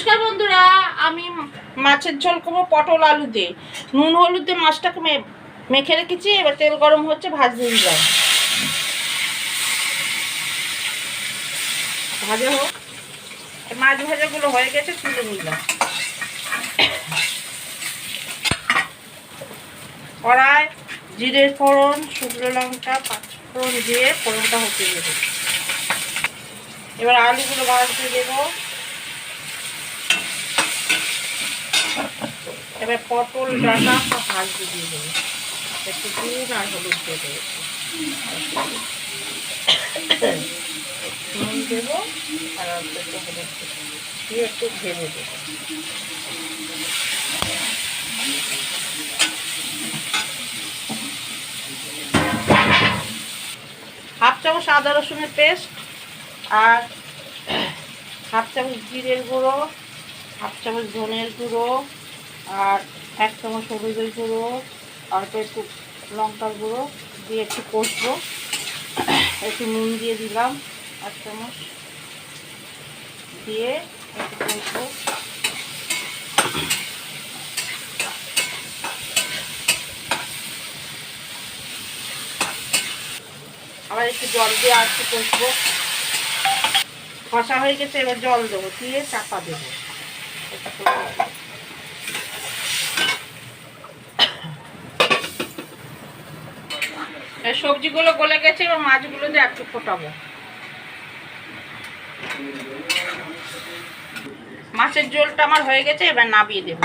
নমস্কার বন্ধুরা, আমি মাছের ঝোল করবো পটল আলু দিয়ে। নুন হলুদ দিয়ে মাছটাকে মেখে রেখেছি। এবার তেল গরম হচ্ছে, ভাজতে দিলাম। ভাজা হোক, মাছ ভাজাগুলো হয়ে গেছে, তুলে নিলাম। কড়াই জিরের ফোড়ন, শুকনো লঙ্কা, পাঁচফোড়ন দিয়ে ফোড়নটা হতে দেবো। এবার আলুগুলো ভাজতে দেবো। এবার পটল ডাটা সব ভাজতে দিয়ে দেবো। একটু নুন আর হলুদ দিয়ে দেবো, নুন দেবো আর অল্প একটু হলুদ দিয়ে একটু ভেজে দেবো। হাফ চামচ আদা রসুনের পেস্ট, আর হাফ চামচ জিরের গুঁড়ো, হাফ চামচ ধনের গুঁড়ো, আর 1 চামচ হলুদের গুঁড়ো, অল্প একটু লঙ্কার গুঁড়ো দিয়ে একটু কষবো। একটু নুন দিয়ে দিলাম 1 চামচ, দিয়ে একটু কষবো। আবার একটু জল দিয়ে আর একটু কষবো। কষা হয়ে গেছে, এবার জল দেবো, দিয়ে চাপা দেবো। সবজিগুলো গলে গেছে, এবার মাছগুলো দিয়ে একটু ফোটাবো। মাছের ঝোলটা আমার হয়ে গেছে, এবার নামিয়ে দেবো।